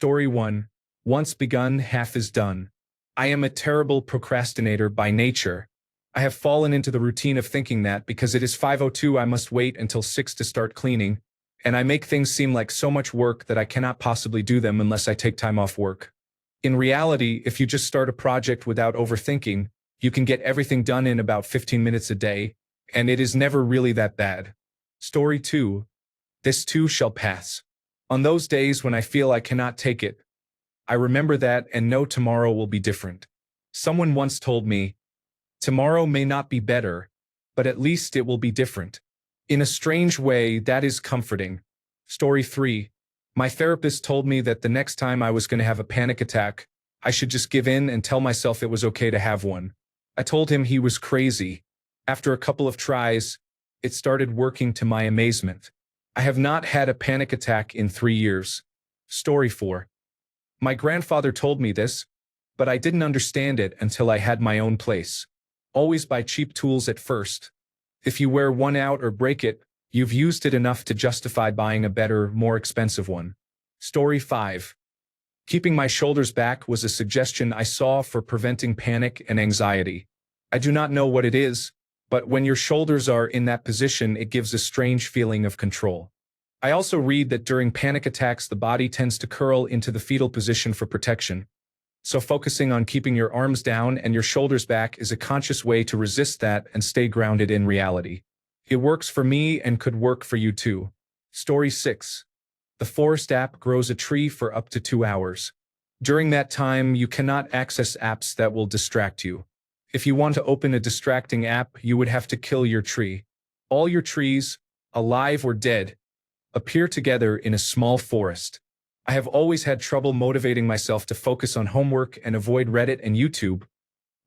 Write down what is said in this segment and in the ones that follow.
Story 1. Once begun, half is done. I am a terrible procrastinator by nature. I have fallen into the routine of thinking that because it is 5:02 I must wait until 6 to start cleaning, and I make things seem like so much work that I cannot possibly do them unless I take time off work. In reality, if you just start a project without overthinking, you can get everything done in about 15 minutes a day, and it is never really that bad. Story 2. This too shall pass. On those days when I feel I cannot take it, I remember that and know tomorrow will be different. Someone once told me, tomorrow may not be better, but at least it will be different. In a strange way, that is comforting. Story 3. My therapist told me that the next time I was going to have a panic attack, I should just give in and tell myself it was okay to have one. I told him he was crazy. After a couple of tries, it started working to my amazement. I have not had a panic attack in 3 years. Story 4. My grandfather told me this, but I didn't understand it until I had my own place. Always buy cheap tools at first. If you wear one out or break it, you've used it enough to justify buying a better, more expensive one. Story 5. Keeping my shoulders back was a suggestion I saw for preventing panic and anxiety. I do not know what it is, but when your shoulders are in that position, it gives a strange feeling of control. I also read that during panic attacks, the body tends to curl into the fetal position for protection. So focusing on keeping your arms down and your shoulders back is a conscious way to resist that and stay grounded in reality. It works for me and could work for you too. Story 6. The Forest app grows a tree for up to 2 hours. During that time, you cannot access apps that will distract you. If you want to open a distracting app, you would have to kill your tree. All your trees, alive or dead, appear together in a small forest. I have always had trouble motivating myself to focus on homework and avoid Reddit and YouTube,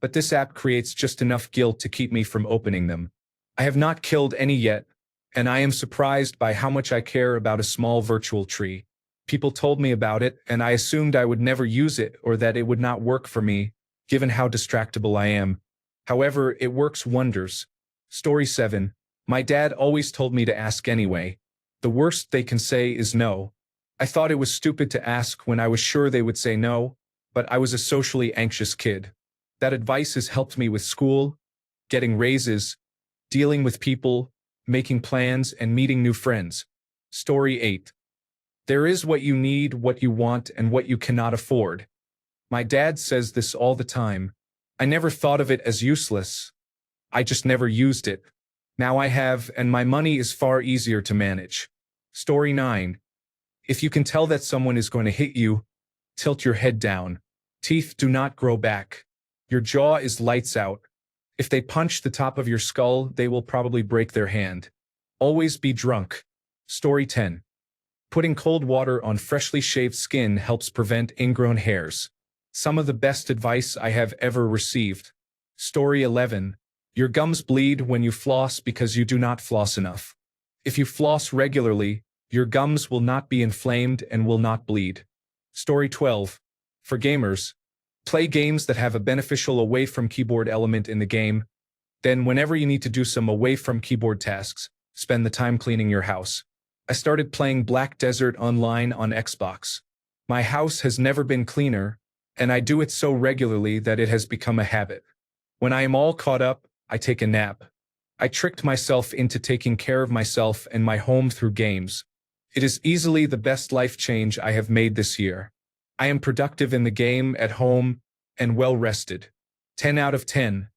but this app creates just enough guilt to keep me from opening them. I have not killed any yet, and I am surprised by how much I care about a small virtual tree. People told me about it, and I assumed I would never use it or that it would not work for me, given how distractible I am. However, it works wonders. Story 7. My dad always told me to ask anyway. The worst they can say is no. I thought it was stupid to ask when I was sure they would say no, but I was a socially anxious kid. That advice has helped me with school, getting raises, dealing with people, making plans, and meeting new friends. Story 8. There is what you need, what you want, and what you cannot afford. My dad says this all the time. I never thought of it as useless. I just never used it. Now I have, and my money is far easier to manage. Story 9. If you can tell that someone is going to hit you, tilt your head down. Teeth do not grow back. Your jaw is lights out. If they punch the top of your skull, they will probably break their hand. Always be drunk. Story 10. Putting cold water on freshly shaved skin helps prevent ingrown hairs. Some of the best advice I have ever received. Story 11. Your gums bleed when you floss because you do not floss enough. If you floss regularly, your gums will not be inflamed and will not bleed. Story 12. For gamers, play games that have a beneficial away-from-keyboard element in the game. Then, whenever you need to do some away-from-keyboard tasks, spend the time cleaning your house. I started playing Black Desert Online on Xbox. My house has never been cleaner, and I do it so regularly that it has become a habit. When I am all caught up, I take a nap. I tricked myself into taking care of myself and my home through games. It is easily the best life change I have made this year. I am productive in the game, at home, and well rested. 10 out of 10.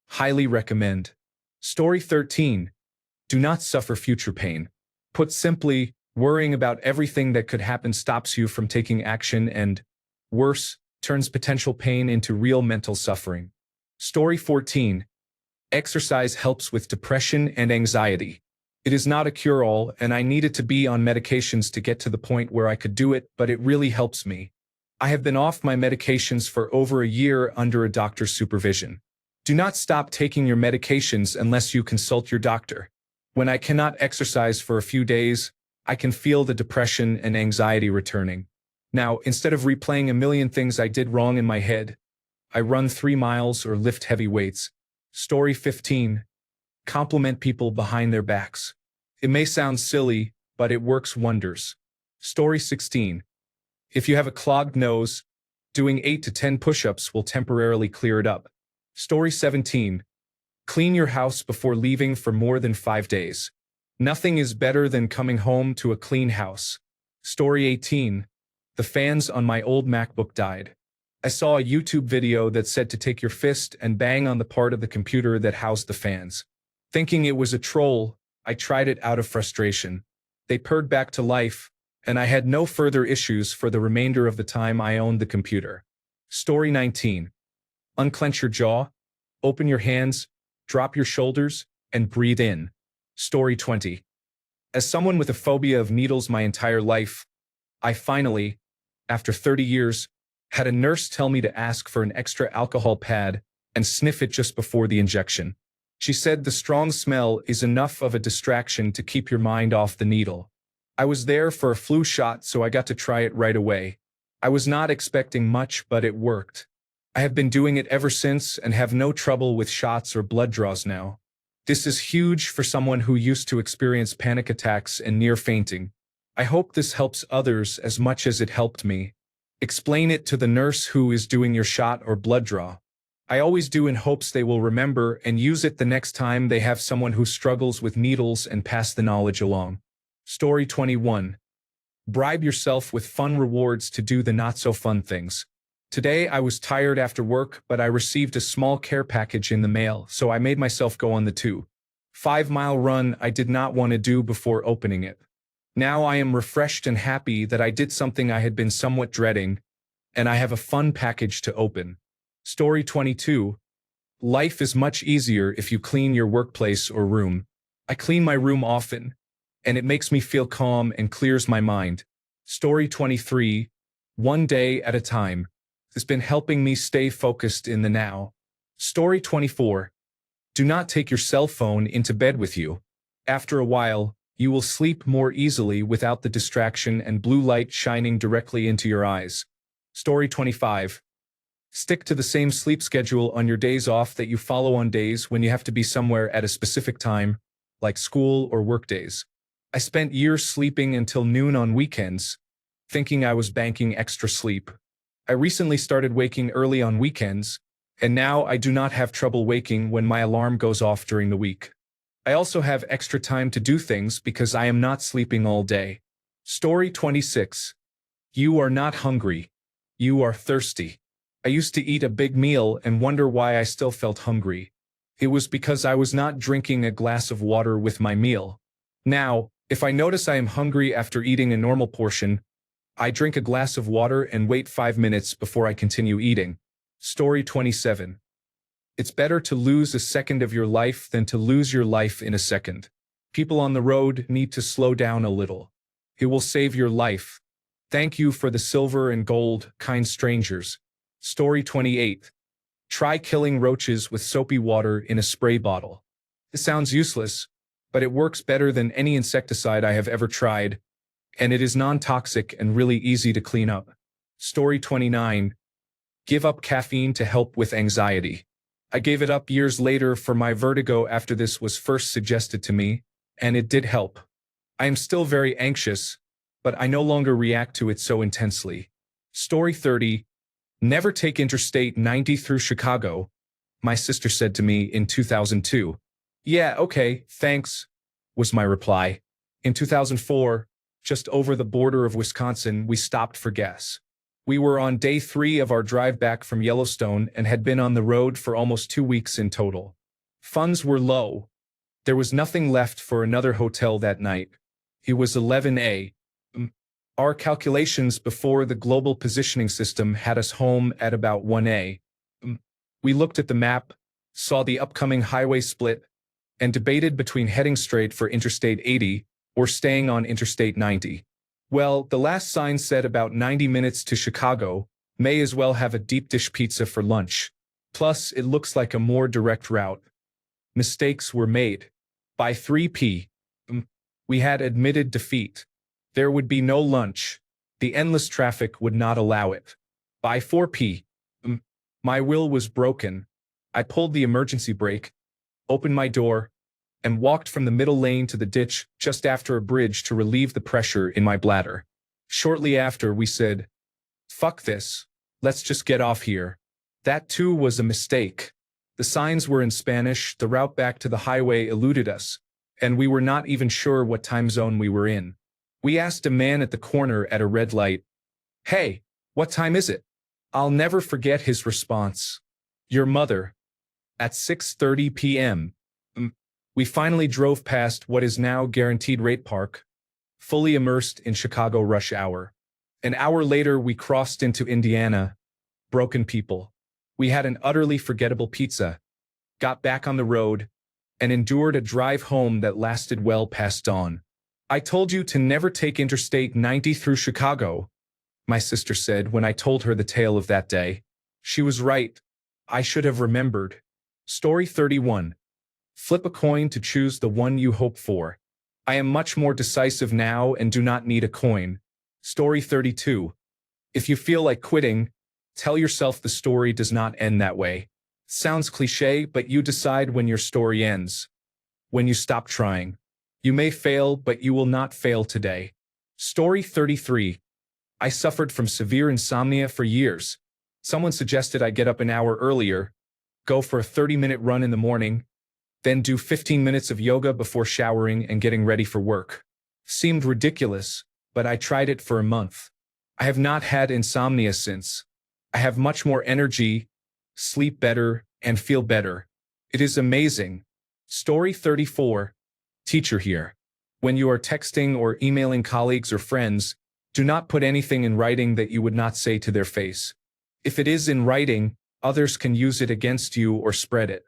Highly recommend. Story 13. Do not suffer future pain. Put simply, worrying about everything that could happen stops you from taking action and, worse, turns potential pain into real mental suffering. Story 14. Exercise helps with depression and anxiety. It is not a cure-all, and I needed to be on medications to get to the point where I could do it, but it really helps me. I have been off my medications for over a year under a doctor's supervision. Do not stop taking your medications unless you consult your doctor. When I cannot exercise for a few days, I can feel the depression and anxiety returning. Now, instead of replaying a million things I did wrong in my head, I run 3 miles or lift heavy weights. Story 15. Compliment people behind their backs. It may sound silly, but it works wonders. Story 16. If you have a clogged nose, doing 8 to 10 push-ups will temporarily clear it up. Story 17. Clean your house before leaving for more than 5 days. Nothing is better than coming home to a clean house. Story 18. The fans on my old MacBook died. I saw a YouTube video that said to take your fist and bang on the part of the computer that housed the fans. Thinking it was a troll, I tried it out of frustration. They purred back to life, and I had no further issues for the remainder of the time I owned the computer. Story 19. Unclench your jaw, open your hands, drop your shoulders, and breathe in. Story 20. As someone with a phobia of needles my entire life, I finally, after 30 years, had a nurse tell me to ask for an extra alcohol pad and sniff it just before the injection. She said the strong smell is enough of a distraction to keep your mind off the needle. I was there for a flu shot, so I got to try it right away. I was not expecting much, but it worked. I have been doing it ever since and have no trouble with shots or blood draws now. This is huge for someone who used to experience panic attacks and near fainting. I hope this helps others as much as it helped me. Explain it to the nurse who is doing your shot or blood draw. I always do in hopes they will remember and use it the next time they have someone who struggles with needles and pass the knowledge along. Story 21. Bribe yourself with fun rewards to do the not-so-fun things. Today I was tired after work, but I received a small care package in the mail, so I made myself go on the 2.5-mile run I did not want to do before opening it. Now I am refreshed and happy that I did something I had been somewhat dreading, and I have a fun package to open. Story 22. Life is much easier if you clean your workplace or room. I clean my room often, and it makes me feel calm and clears my mind. Story 23. One day at a time. Has been helping me stay focused in the now. Story 24. Do not take your cell phone into bed with you. After a while, you will sleep more easily without the distraction and blue light shining directly into your eyes. Story 25. Stick to the same sleep schedule on your days off that you follow on days when you have to be somewhere at a specific time, like school or work days. I spent years sleeping until noon on weekends, thinking I was banking extra sleep. I recently started waking early on weekends, and now I do not have trouble waking when my alarm goes off during the week. I also have extra time to do things because I am not sleeping all day. Story 26. You are not hungry. You are thirsty. I used to eat a big meal and wonder why I still felt hungry. It was because I was not drinking a glass of water with my meal. Now, if I notice I am hungry after eating a normal portion, I drink a glass of water and wait 5 minutes before I continue eating. Story 27. It's better to lose a second of your life than to lose your life in a second. People on the road need to slow down a little. It will save your life. Thank you for the silver and gold, kind strangers. Story 28. Try killing roaches with soapy water in a spray bottle. This sounds useless, but it works better than any insecticide I have ever tried, and it is non-toxic and really easy to clean up. Story 29. Give up caffeine to help with anxiety. I gave it up years later for my vertigo after this was first suggested to me, and it did help. I am still very anxious, but I no longer react to it so intensely. Story 30. Never take Interstate 90 through Chicago, my sister said to me in 2002. Yeah, okay, thanks, was my reply. In 2004, just over the border of Wisconsin, we stopped for gas. We were on day 3 of our drive back from Yellowstone and had been on the road for almost 2 weeks in total. Funds were low. There was nothing left for another hotel that night. It was 11 a.m. Our calculations before the global positioning system had us home at about 1 a.m. We looked at the map, saw the upcoming highway split, and debated between heading straight for Interstate 80 or staying on Interstate 90. Well, the last sign said about 90 minutes to Chicago, may as well have a deep dish pizza for lunch. Plus, it looks like a more direct route. Mistakes were made. By 3 p.m., we had admitted defeat. There would be no lunch. The endless traffic would not allow it. By 4 p.m., my will was broken. I pulled the emergency brake, opened my door, and walked from the middle lane to the ditch just after a bridge to relieve the pressure in my bladder. Shortly after, we said, Fuck this. Let's just get off here. That too was a mistake. The signs were in Spanish, the route back to the highway eluded us, and we were not even sure what time zone we were in. We asked a man at the corner at a red light, "Hey, what time is it?" I'll never forget his response. "Your mother." At 6:30 p.m. We finally drove past what is now Guaranteed Rate Park, fully immersed in Chicago rush hour. An hour later, we crossed into Indiana. Broken people. We had an utterly forgettable pizza, got back on the road, and endured a drive home that lasted well past dawn. "I told you to never take Interstate 90 through Chicago," my sister said when I told her the tale of that day. She was right. I should have remembered. Story 31. Flip a coin to choose the one you hope for. I am much more decisive now and do not need a coin. Story 32. If you feel like quitting, tell yourself the story does not end that way. Sounds cliche, but you decide when your story ends. When you stop trying. You may fail, but you will not fail today. Story 33. I suffered from severe insomnia for years. Someone suggested I get up an hour earlier, go for a 30-minute run in the morning, then do 15 minutes of yoga before showering and getting ready for work. Seemed ridiculous, but I tried it for a month. I have not had insomnia since. I have much more energy, sleep better, and feel better. It is amazing. Story 34. Teacher here. When you are texting or emailing colleagues or friends, do not put anything in writing that you would not say to their face. If it is in writing, others can use it against you or spread it.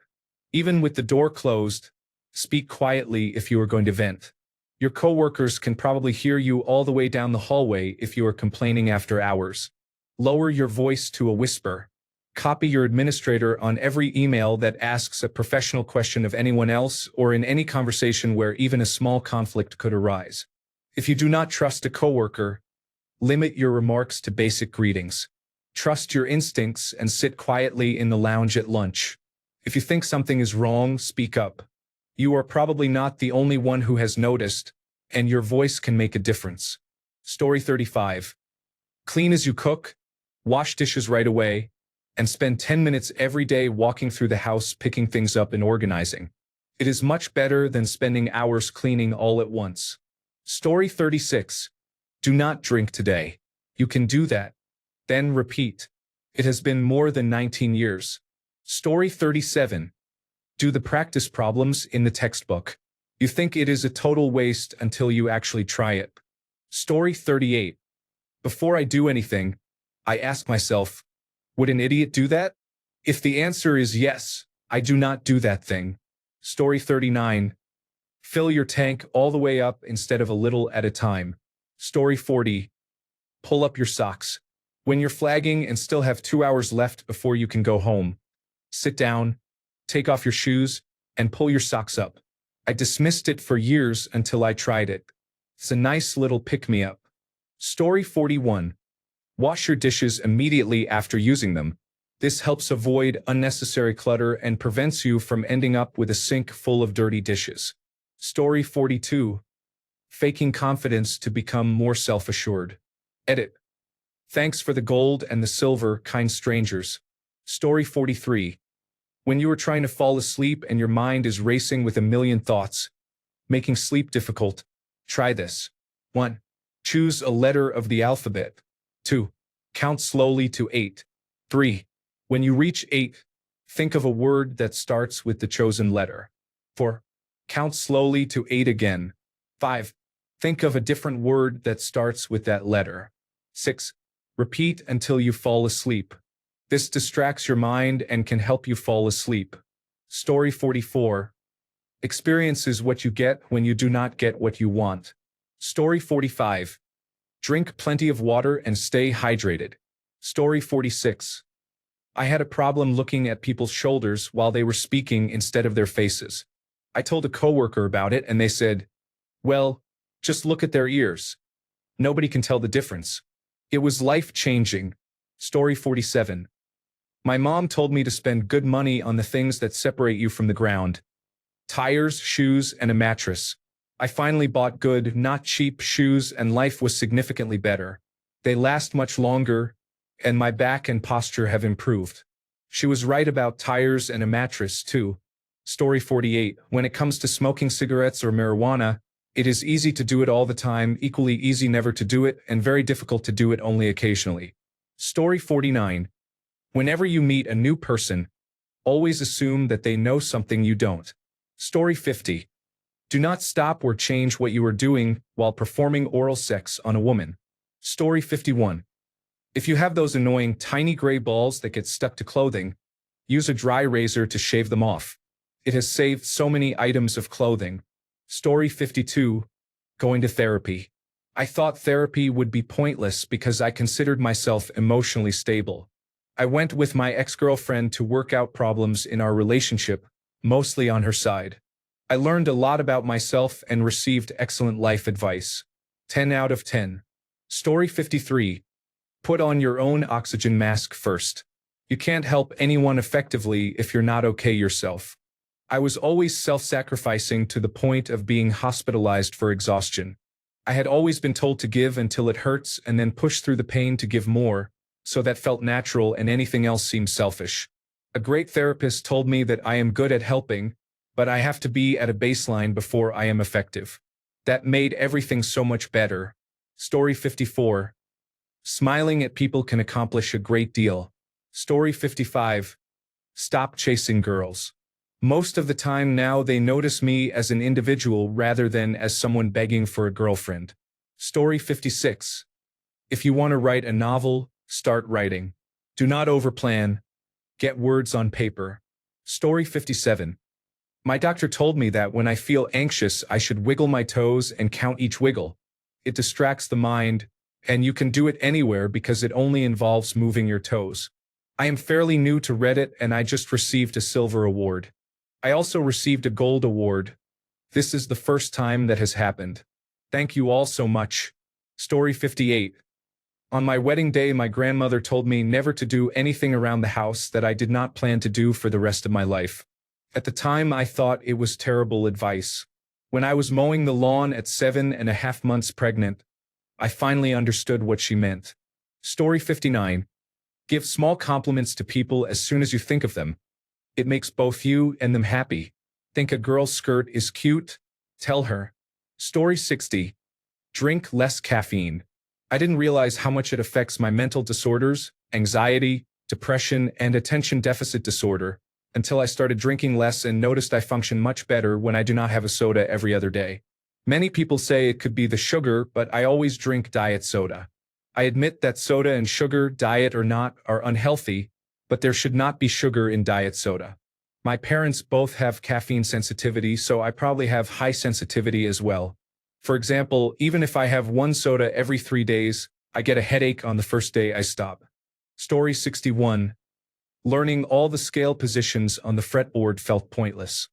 Even with the door closed, speak quietly if you are going to vent. Your coworkers can probably hear you all the way down the hallway if you are complaining after hours. Lower your voice to a whisper. Copy your administrator on every email that asks a professional question of anyone else or in any conversation where even a small conflict could arise. If you do not trust a coworker, limit your remarks to basic greetings. Trust your instincts and sit quietly in the lounge at lunch. If you think something is wrong, speak up. You are probably not the only one who has noticed, and your voice can make a difference. Story 35. Clean as you cook, wash dishes right away, and spend 10 minutes every day walking through the house picking things up and organizing. It is much better than spending hours cleaning all at once. Story 36. Do not drink today. You can do that. Then repeat. It has been more than 19 years. Story 37. Do the practice problems in the textbook. You think it is a total waste until you actually try it. Story 38. Before I do anything, I ask myself, would an idiot do that? If the answer is yes, I do not do that thing. Story 39. Fill your tank all the way up instead of a little at a time. Story 40. Pull up your socks. When you're flagging and still have 2 hours left before you can go home, sit down, take off your shoes, and pull your socks up. I dismissed it for years until I tried it. It's a nice little pick-me-up. Story 41. Wash your dishes immediately after using them. This helps avoid unnecessary clutter and prevents you from ending up with a sink full of dirty dishes. Story 42. Faking confidence to become more self-assured. Edit. Thanks for the gold and the silver, kind strangers. Story 43. When you are trying to fall asleep and your mind is racing with a million thoughts, making sleep difficult, try this. 1. Choose a letter of the alphabet. 2. Count slowly to 8. 3. When you reach 8, think of a word that starts with the chosen letter. 4. Count slowly to 8 again. 5. Think of a different word that starts with that letter. 6. Repeat until you fall asleep. This distracts your mind and can help you fall asleep. Story 44. Experience is what you get when you do not get what you want. Story 45. Drink plenty of water and stay hydrated. Story 46. I had a problem looking at people's shoulders while they were speaking instead of their faces. I told a coworker about it and they said, "Well, just look at their ears. Nobody can tell the difference." It was life-changing. Story 47. My mom told me to spend good money on the things that separate you from the ground. Tires, shoes, and a mattress. I finally bought good, not cheap shoes and life was significantly better. They last much longer, and my back and posture have improved. She was right about tires and a mattress, too. Story 48. When it comes to smoking cigarettes or marijuana, it is easy to do it all the time, equally easy never to do it, and very difficult to do it only occasionally. Story 49. Whenever you meet a new person, always assume that they know something you don't. Story 50. Do not stop or change what you are doing while performing oral sex on a woman. Story 51. If you have those annoying tiny gray balls that get stuck to clothing, use a dry razor to shave them off. It has saved so many items of clothing. Story 52. Going to therapy. I thought therapy would be pointless because I considered myself emotionally stable. I went with my ex-girlfriend to work out problems in our relationship, mostly on her side. I learned a lot about myself and received excellent life advice. 10 out of 10. Story 53. Put on your own oxygen mask first. You can't help anyone effectively if you're not okay yourself. I was always self-sacrificing to the point of being hospitalized for exhaustion. I had always been told to give until it hurts and then push through the pain to give more, so that felt natural and anything else seemed selfish. A great therapist told me that I am good at helping, but I have to be at a baseline before I am effective. That made everything so much better. Story 54. Smiling at people can accomplish a great deal. Story 55. Stop chasing girls. Most of the time now they notice me as an individual rather than as someone begging for a girlfriend. Story 56. If you want to write a novel, start writing. Do not overplan. Get words on paper. Story 57. My doctor told me that when I feel anxious, I should wiggle my toes and count each wiggle. It distracts the mind, and you can do it anywhere because it only involves moving your toes. I am fairly new to Reddit and I just received a silver award. I also received a gold award. This is the first time that has happened. Thank you all so much. Story 58. On my wedding day, my grandmother told me never to do anything around the house that I did not plan to do for the rest of my life. At the time, I thought it was terrible advice. When I was mowing the lawn at 7.5 months pregnant, I finally understood what she meant. Story 59. Give small compliments to people as soon as you think of them. It makes both you and them happy. Think a girl's skirt is cute? Tell her. Story 60. Drink less caffeine. I didn't realize how much it affects my mental disorders, anxiety, depression, and attention deficit disorder until I started drinking less and noticed I function much better when I do not have a soda every other day. Many people say it could be the sugar, but I always drink diet soda. I admit that soda and sugar, diet or not, are unhealthy, but there should not be sugar in diet soda. My parents both have caffeine sensitivity, so I probably have high sensitivity as well. For example, even if I have one soda every 3 days, I get a headache on the first day I stop. Story 61. Learning all the scale positions on the fretboard felt pointless.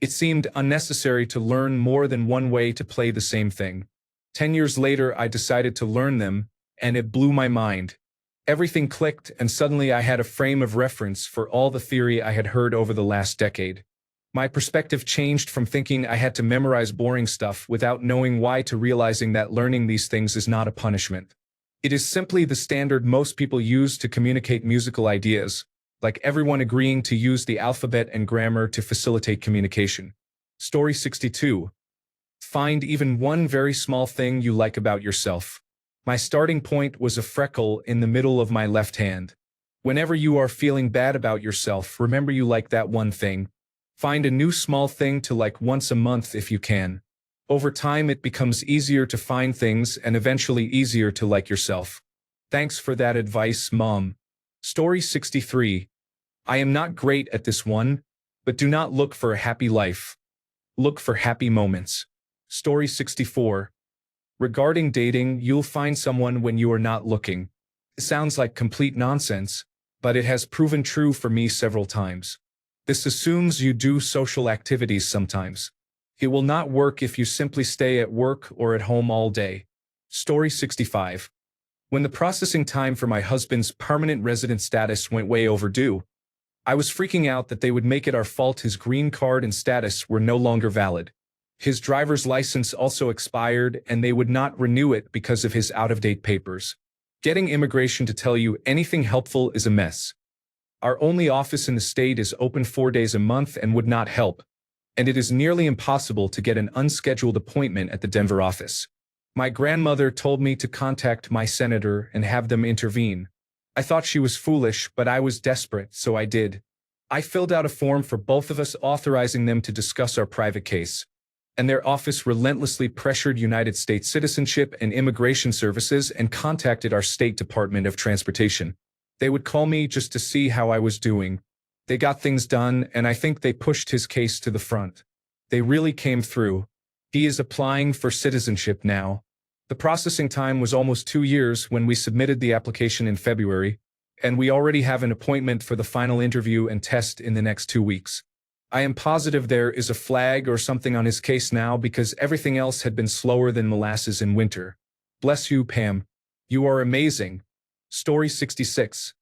It seemed unnecessary to learn more than one way to play the same thing. 10 years later, I decided to learn them, and it blew my mind. Everything clicked, and suddenly I had a frame of reference for all the theory I had heard over the last decade. My perspective changed from thinking I had to memorize boring stuff without knowing why to realizing that learning these things is not a punishment. It is simply the standard most people use to communicate musical ideas, like everyone agreeing to use the alphabet and grammar to facilitate communication. Story 62. Find even one very small thing you like about yourself. My starting point was a freckle in the middle of my left hand. Whenever you are feeling bad about yourself, remember you like that one thing. Find a new small thing to like once a month if you can. Over time, it becomes easier to find things and eventually easier to like yourself. Thanks for that advice, Mom. Story 63. I am not great at this one, but do not look for a happy life. Look for happy moments. Story 64. Regarding dating, you'll find someone when you are not looking. It sounds like complete nonsense, but it has proven true for me several times. This assumes you do social activities sometimes. It will not work if you simply stay at work or at home all day. Story 65. When the processing time for my husband's permanent resident status went way overdue, I was freaking out that they would make it our fault his green card and status were no longer valid. His driver's license also expired and they would not renew it because of his out-of-date papers. Getting immigration to tell you anything helpful is a mess. Our only office in the state is open 4 days a month and would not help, and it is nearly impossible to get an unscheduled appointment at the Denver office. My grandmother told me to contact my senator and have them intervene. I thought she was foolish, but I was desperate, so I did. I filled out a form for both of us authorizing them to discuss our private case, and their office relentlessly pressured United States Citizenship and Immigration Services and contacted our State Department of Transportation. They would call me just to see how I was doing. They got things done, and I think they pushed his case to the front. They really came through. He is applying for citizenship now. The processing time was almost 2 years when we submitted the application in February, and we already have an appointment for the final interview and test in the next 2 weeks. I am positive there is a flag or something on his case now because everything else had been slower than molasses in winter. Bless you, Pam. You are amazing. Story 66.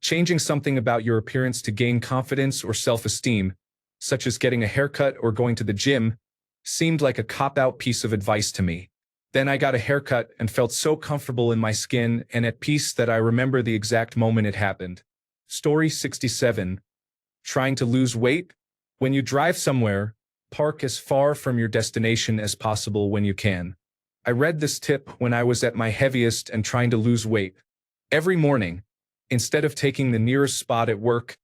Changing something about your appearance to gain confidence or self-esteem, such as getting a haircut or going to the gym, seemed like a cop-out piece of advice to me. Then I got a haircut and felt so comfortable in my skin and at peace that I remember the exact moment it happened. Story 67. Trying to lose weight? When you drive somewhere, park as far from your destination as possible when you can. I read this tip when I was at my heaviest and trying to lose weight. Every morning, instead of taking the nearest spot at work,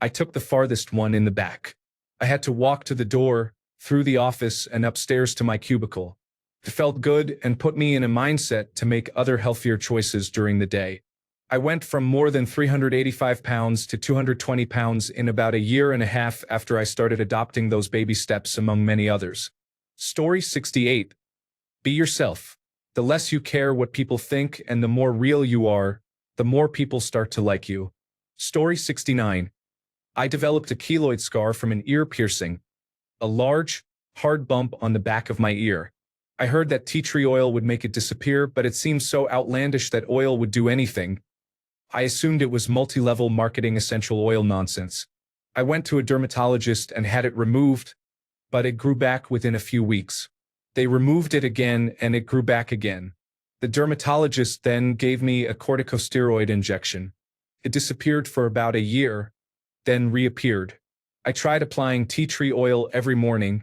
I took the farthest one in the back. I had to walk to the door, through the office, and upstairs to my cubicle. It felt good and put me in a mindset to make other healthier choices during the day. I went from more than 385 pounds to 220 pounds in about a year and a half after I started adopting those baby steps among many others. Story 68. Be yourself. The less you care what people think and the more real you are, the more people start to like you. Story 69. I developed a keloid scar from an ear piercing, a large, hard bump on the back of my ear. I heard that tea tree oil would make it disappear, but it seemed so outlandish that oil would do anything. I assumed it was multi-level marketing essential oil nonsense. I went to a dermatologist and had it removed, but it grew back within a few weeks. They removed it again and it grew back again. The dermatologist then gave me a corticosteroid injection. It disappeared for about a year, then reappeared. I tried applying tea tree oil every morning,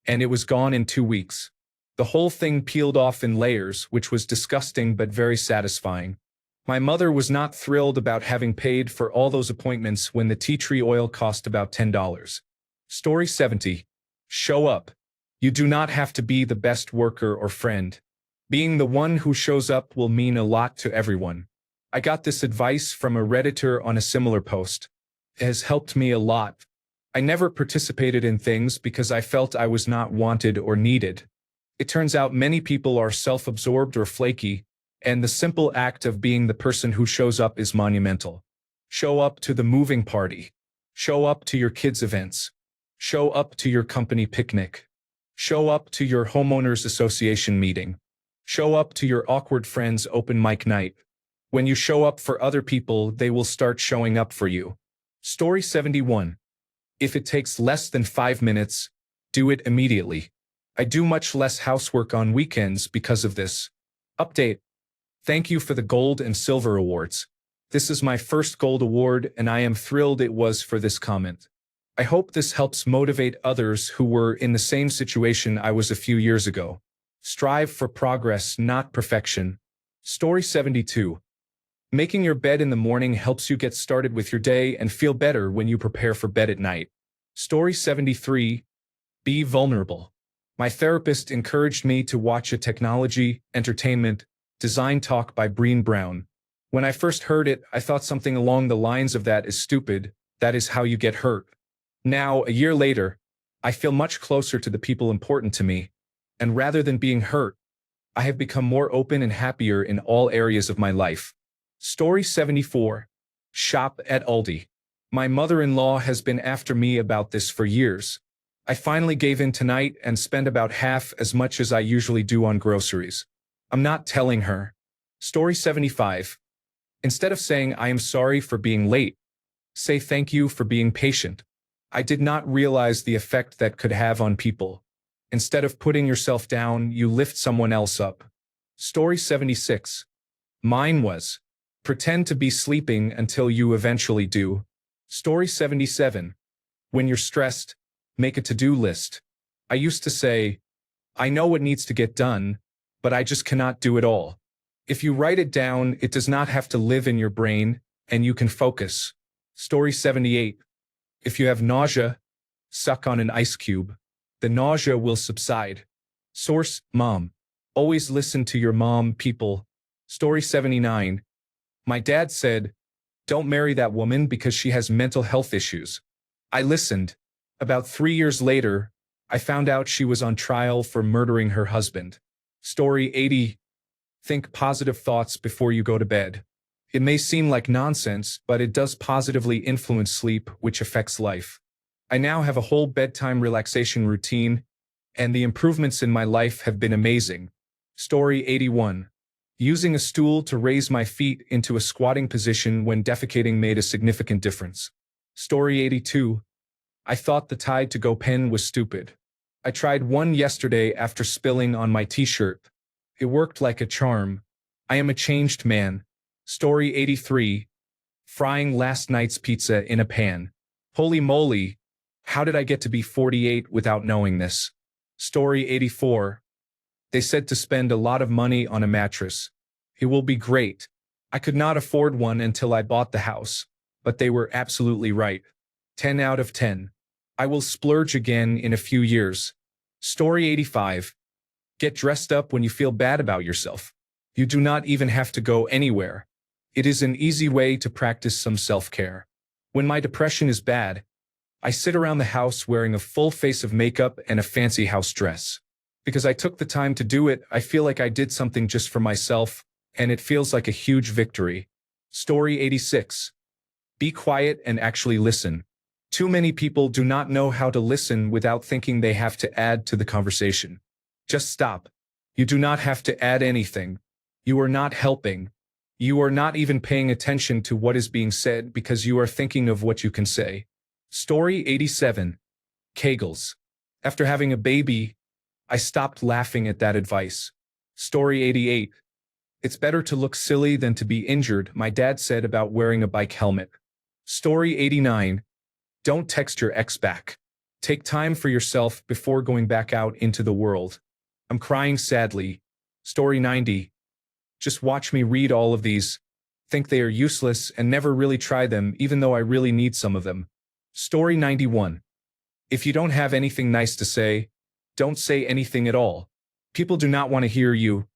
and it was gone in 2 weeks. The whole thing peeled off in layers, which was disgusting but very satisfying. My mother was not thrilled about having paid for all those appointments when the tea tree oil cost about $10. Story 70. Show up. You do not have to be the best worker or friend. Being the one who shows up will mean a lot to everyone. I got this advice from a Redditor on a similar post. It has helped me a lot. I never participated in things because I felt I was not wanted or needed. It turns out many people are self-absorbed or flaky, and the simple act of being the person who shows up is monumental. Show up to the moving party. Show up to your kids' events. Show up to your company picnic. Show up to your homeowners association meeting. Show up to your awkward friends' open mic night. When you show up for other people, they will start showing up for you. Story 71. If it takes less than 5 minutes, do it immediately. I do much less housework on weekends because of this. Update. Thank you for the gold and silver awards. This is my first gold award, and I am thrilled it was for this comment. I hope this helps motivate others who were in the same situation I was a few years ago. Strive for progress, not perfection. Story 72. Making your bed in the morning helps you get started with your day and feel better when you prepare for bed at night. Story 73. Be vulnerable. My therapist encouraged me to watch a technology, entertainment, design talk by Brené Brown. When I first heard it, I thought something along the lines of that is stupid, that is how you get hurt. Now, a year later, I feel much closer to the people important to me, and rather than being hurt, I have become more open and happier in all areas of my life. Story 74. Shop at Aldi. My mother-in-law has been after me about this for years. I finally gave in tonight and spent about half as much as I usually do on groceries. I'm not telling her. Story 75. Instead of saying I am sorry for being late, say thank you for being patient. I did not realize the effect that could have on people. Instead of putting yourself down, you lift someone else up. Story 76. Mine was, Pretend to be sleeping until you eventually do. Story 77. When you're stressed, make a to-do list. I used to say, I know what needs to get done, but I just cannot do it all. If you write it down, it does not have to live in your brain, and you can focus. Story 78. If you have nausea, suck on an ice cube. The nausea will subside. Source, Mom. Always listen to your mom, people. Story 79. My dad said, don't marry that woman because she has mental health issues. I listened. About 3 years later, I found out she was on trial for murdering her husband. Story 80. Think positive thoughts before you go to bed. It may seem like nonsense, but it does positively influence sleep, which affects life. I now have a whole bedtime relaxation routine, and the improvements in my life have been amazing. Story 81. Using a stool to raise my feet into a squatting position when defecating made a significant difference. Story 82. I thought the Tide-to-Go pen was stupid. I tried one yesterday after spilling on my t-shirt. It worked like a charm. I am a changed man. Story 83. Frying last night's pizza in a pan. Holy moly! How did I get to be 48 without knowing this? Story 84. They said to spend a lot of money on a mattress. It will be great. I could not afford one until I bought the house, but they were absolutely right. 10 out of 10. I will splurge again in a few years. Story 85. Get dressed up when you feel bad about yourself. You do not even have to go anywhere. It is an easy way to practice some self-care. When my depression is bad, I sit around the house wearing a full face of makeup and a fancy house dress. Because I took the time to do it, I feel like I did something just for myself, and it feels like a huge victory. Story 86. Be quiet and actually listen. Too many people do not know how to listen without thinking they have to add to the conversation. Just stop. You do not have to add anything. You are not helping. You are not even paying attention to what is being said because you are thinking of what you can say. Story 87. Kegels. After having a baby, I stopped laughing at that advice. Story 88. It's better to look silly than to be injured, my dad said about wearing a bike helmet. Story 89. Don't text your ex back. Take time for yourself before going back out into the world. I'm crying sadly. Story 90. Just watch me read all of these. Think they are useless and never really try them even though I really need some of them. Story 91. If you don't have anything nice to say, don't say anything at all. People do not want to hear you.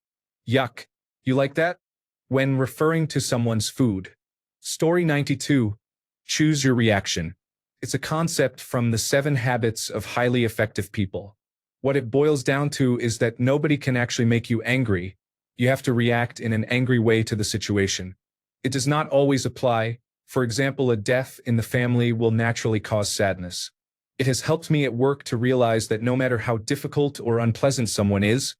Yuck. You like that? When referring to someone's food. Story 92. Choose your reaction. It's a concept from the 7 Habits of Highly Effective People. What it boils down to is that nobody can actually make you angry. You have to react in an angry way to the situation. It does not always apply. For example, a death in the family will naturally cause sadness. It has helped me at work to realize that no matter how difficult or unpleasant someone is,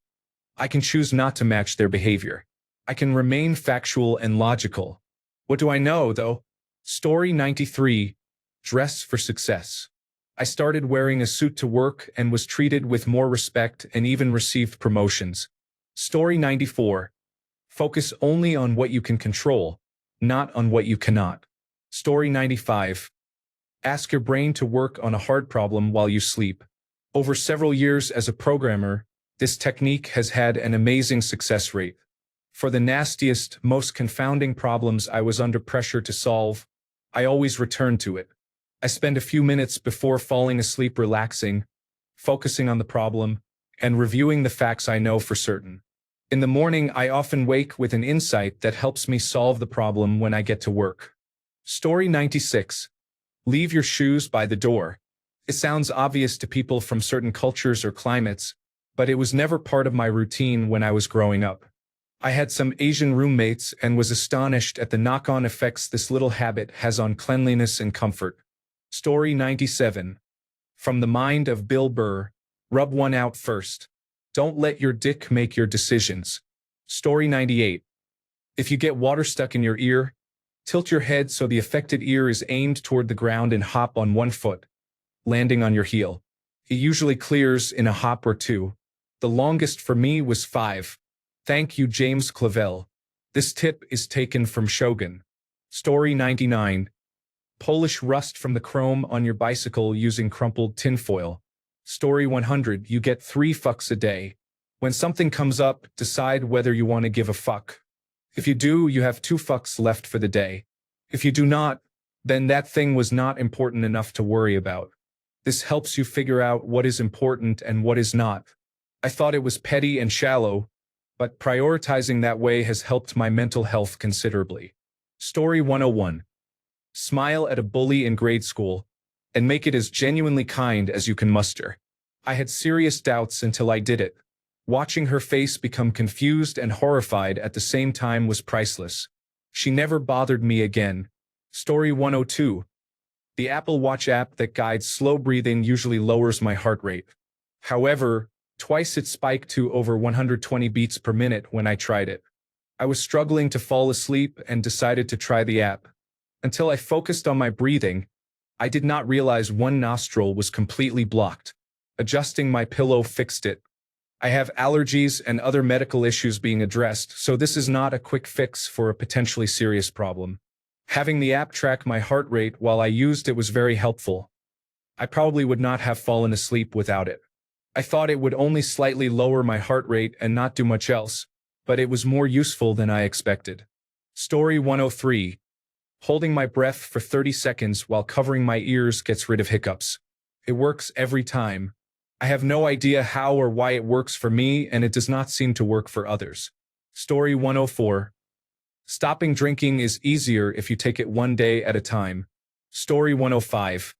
I can choose not to match their behavior. I can remain factual and logical. What do I know, though? Story 93. Dress for success. I started wearing a suit to work and was treated with more respect and even received promotions. Story 94. Focus only on what you can control, not on what you cannot. Story 95. Ask your brain to work on a hard problem while you sleep. Over several years as a programmer, this technique has had an amazing success rate. For the nastiest, most confounding problems I was under pressure to solve, I always returned to it. I spend a few minutes before falling asleep relaxing, focusing on the problem, and reviewing the facts I know for certain. In the morning, I often wake with an insight that helps me solve the problem when I get to work. Story 96. Leave your shoes by the door. It sounds obvious to people from certain cultures or climates, but it was never part of my routine when I was growing up. I had some Asian roommates and was astonished at the knock-on effects this little habit has on cleanliness and comfort. Story 97. From the mind of Bill Burr, rub one out first. Don't let your dick make your decisions. Story 98. If you get water stuck in your ear, tilt your head so the affected ear is aimed toward the ground and hop on one foot, landing on your heel. It usually clears in a hop or two. The longest for me was 5. Thank you, James Clavell. This tip is taken from Shogun. Story 99. Polish rust from the chrome on your bicycle using crumpled tinfoil. Story 100. You get 3 fucks a day. When something comes up, decide whether you want to give a fuck. If you do, you have 2 fucks left for the day. If you do not, then that thing was not important enough to worry about. This helps you figure out what is important and what is not. I thought it was petty and shallow, but prioritizing that way has helped my mental health considerably. Story 101. Smile at a bully in grade school, and make it as genuinely kind as you can muster. I had serious doubts until I did it. Watching her face become confused and horrified at the same time was priceless. She never bothered me again. Story 102. The Apple Watch app that guides slow breathing usually lowers my heart rate. However, twice it spiked to over 120 beats per minute when I tried it. I was struggling to fall asleep and decided to try the app. Until I focused on my breathing, I did not realize one nostril was completely blocked. Adjusting my pillow fixed it. I have allergies and other medical issues being addressed, so this is not a quick fix for a potentially serious problem. Having the app track my heart rate while I used it was very helpful. I probably would not have fallen asleep without it. I thought it would only slightly lower my heart rate and not do much else, but it was more useful than I expected. Story 103. Holding my breath for 30 seconds while covering my ears gets rid of hiccups. It works every time. I have no idea how or why it works for me, and it does not seem to work for others. Story 104. Stopping drinking is easier if you take it one day at a time. Story 105.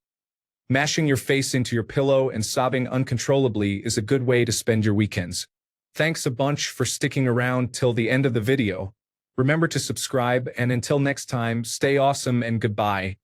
Mashing your face into your pillow and sobbing uncontrollably is a good way to spend your weekends. Thanks a bunch for sticking around till the end of the video. Remember to subscribe, and until next time, stay awesome and goodbye.